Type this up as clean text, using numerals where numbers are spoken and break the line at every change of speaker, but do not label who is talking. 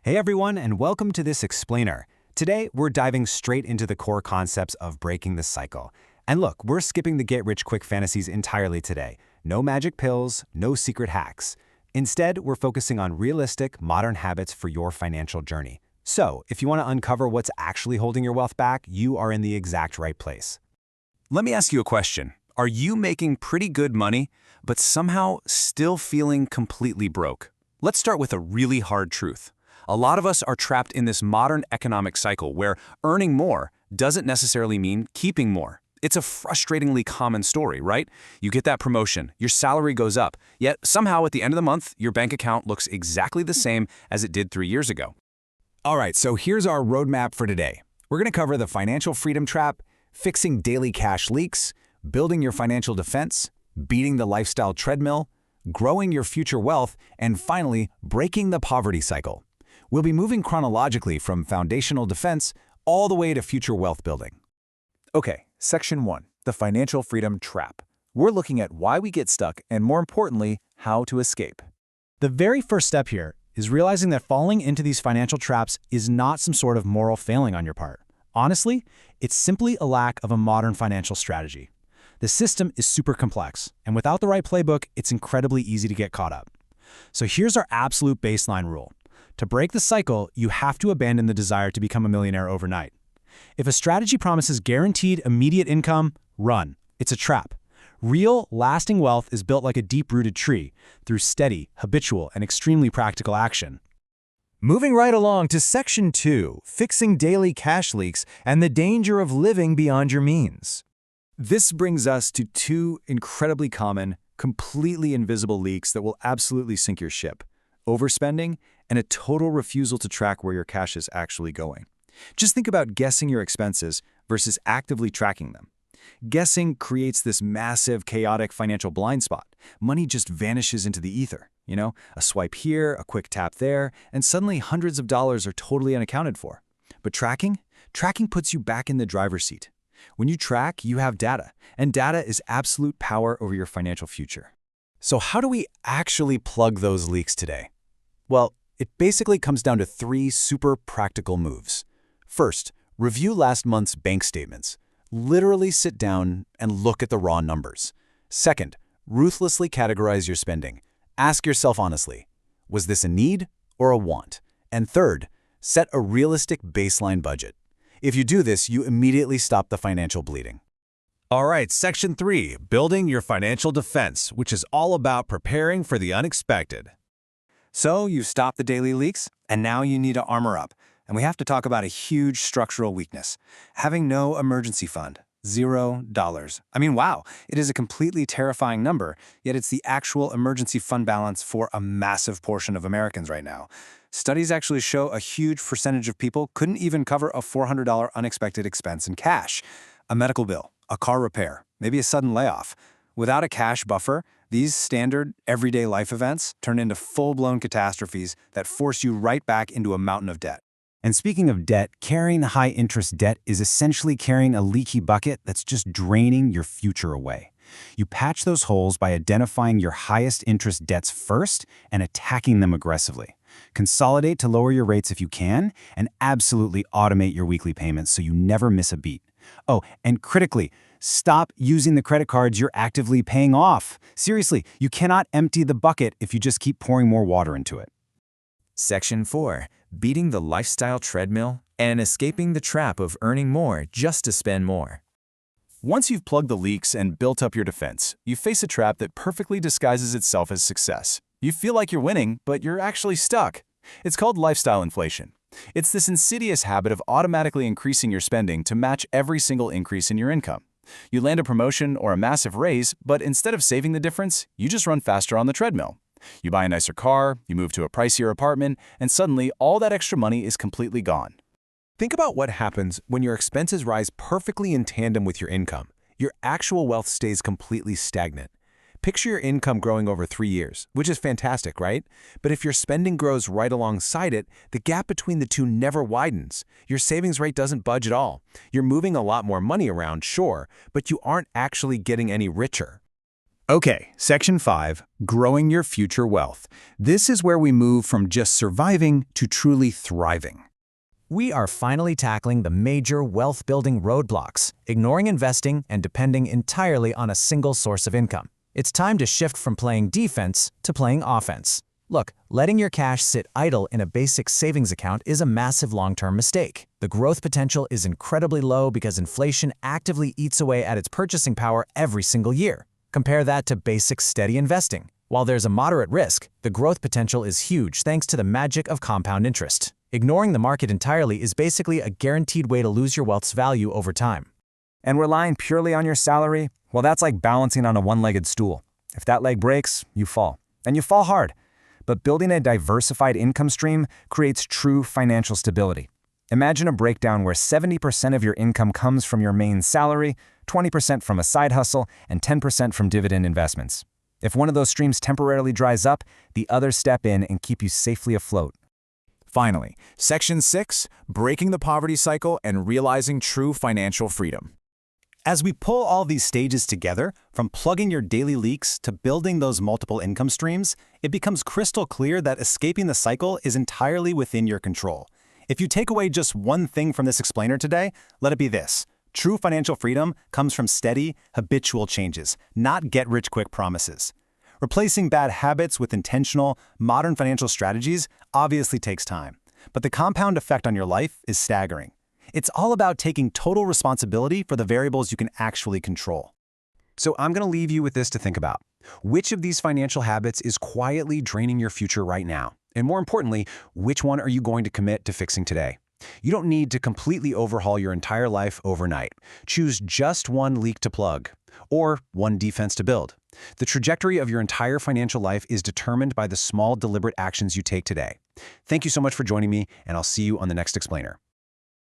Hey everyone, and welcome to this explainer. Today, we're diving straight into the core concepts of breaking the cycle. And look, we're skipping the get-rich-quick fantasies entirely today. No magic pills, no secret hacks. Instead, we're focusing on realistic, modern habits for your financial journey. So, if you want to uncover what's actually holding your wealth back, you are in the exact right place.
Let me ask you a question. Are you making pretty good money, but somehow still feeling completely broke? Let's start with a really hard truth. A lot of us are trapped in this modern economic cycle where earning more doesn't necessarily mean keeping more. It's a frustratingly common story, right? You get that promotion, your salary goes up, yet somehow at the end of the month, your bank account looks exactly the same as it did 3 years ago.
All right, so here's our roadmap for today. We're going to cover the financial freedom trap, fixing daily cash leaks, building your financial defense, beating the lifestyle treadmill, growing your future wealth, and finally, breaking the poverty cycle. We'll be moving chronologically from foundational defense all the way to future wealth building.
Okay, Section 1, the financial freedom trap. We're looking at why we get stuck and, more importantly, how to escape.
The very first step here is realizing that falling into these financial traps is not some sort of moral failing on your part. Honestly, it's simply a lack of a modern financial strategy. The system is super complex, and without the right playbook, it's incredibly easy to get caught up. So here's our absolute baseline rule. To break the cycle, you have to abandon the desire to become a millionaire overnight. If a strategy promises guaranteed immediate income, run. It's a trap. Real, lasting wealth is built like a deep-rooted tree through steady, habitual, and extremely practical action.
Moving right along to Section 2, fixing daily cash leaks and the danger of living beyond your means.
This brings us to two incredibly common, completely invisible leaks that will absolutely sink your ship: overspending and a total refusal to track where your cash is actually going. Just think about guessing your expenses versus actively tracking them. Guessing creates this massive, chaotic financial blind spot. Money just vanishes into the ether. A swipe here, a quick tap there, and suddenly hundreds of dollars are totally unaccounted for. But tracking puts you back in the driver's seat. When you track, you have data, and data is absolute power over your financial future.
So how do we actually plug those leaks today? Well, it basically comes down to 3 super practical moves. First, review last month's bank statements. Literally sit down and look at the raw numbers. Second, ruthlessly categorize your spending. Ask yourself honestly, was this a need or a want? And third, set a realistic baseline budget. If you do this, you immediately stop the financial bleeding.
All right, Section 3, building your financial defense, which is all about preparing for the unexpected.
So, you've stopped the daily leaks, and now you need to armor up. And we have to talk about a huge structural weakness: having no emergency fund. $0. I mean, wow, it is a completely terrifying number, yet it's the actual emergency fund balance for a massive portion of Americans right now. Studies actually show a huge percentage of people couldn't even cover a $400 unexpected expense in cash. A medical bill, a car repair, maybe a sudden layoff. Without a cash buffer, these standard, everyday life events turn into full-blown catastrophes that force you right back into a mountain of debt.
And speaking of debt, carrying high-interest debt is essentially carrying a leaky bucket that's just draining your future away. You patch those holes by identifying your highest-interest debts first and attacking them aggressively. Consolidate to lower your rates if you can, and absolutely automate your weekly payments so you never miss a beat. Oh, and critically, stop using the credit cards you're actively paying off. Seriously, you cannot empty the bucket if you just keep pouring more water into it.
Section 4, beating the lifestyle treadmill and escaping the trap of earning more just to spend more. Once you've plugged the leaks and built up your defense, you face a trap that perfectly disguises itself as success. You feel like you're winning, but you're actually stuck. It's called lifestyle inflation. It's this insidious habit of automatically increasing your spending to match every single increase in your income. You land a promotion or a massive raise, but instead of saving the difference, you just run faster on the treadmill. You buy a nicer car, you move to a pricier apartment, and suddenly all that extra money is completely gone.
Think about what happens when your expenses rise perfectly in tandem with your income. Your actual wealth stays completely stagnant. Picture your income growing over 3 years, which is fantastic, right? But if your spending grows right alongside it, the gap between the two never widens. Your savings rate doesn't budge at all. You're moving a lot more money around, sure, but you aren't actually getting any richer.
Okay, Section 5, Growing Your Future Wealth. This is where we move from just surviving to truly thriving.
We are finally tackling the major wealth-building roadblocks, ignoring investing and depending entirely on a single source of income. It's time to shift from playing defense to playing offense. Look, letting your cash sit idle in a basic savings account is a massive long-term mistake. The growth potential is incredibly low because inflation actively eats away at its purchasing power every single year. Compare that to basic steady investing. While there's a moderate risk, the growth potential is huge thanks to the magic of compound interest. Ignoring the market entirely is basically a guaranteed way to lose your wealth's value over time.
And relying purely on your salary, well, that's like balancing on a one-legged stool. If that leg breaks, you fall. And you fall hard. But building a diversified income stream creates true financial stability. Imagine a breakdown where 70% of your income comes from your main salary, 20% from a side hustle, and 10% from dividend investments. If one of those streams temporarily dries up, the others step in and keep you safely afloat.
Finally, Section 6, Breaking the Poverty Cycle and Realizing True Financial Freedom.
As we pull all these stages together, from plugging your daily leaks to building those multiple income streams, it becomes crystal clear that escaping the cycle is entirely within your control. If you take away just one thing from this explainer today, let it be this. True financial freedom comes from steady, habitual changes, not get-rich-quick promises. Replacing bad habits with intentional, modern financial strategies obviously takes time, but the compound effect on your life is staggering. It's all about taking total responsibility for the variables you can actually control.
So I'm going to leave you with this to think about. Which of these financial habits is quietly draining your future right now? And more importantly, which one are you going to commit to fixing today? You don't need to completely overhaul your entire life overnight. Choose just one leak to plug, or one defense to build. The trajectory of your entire financial life is determined by the small, deliberate actions you take today. Thank you so much for joining me, and I'll see you on the next explainer.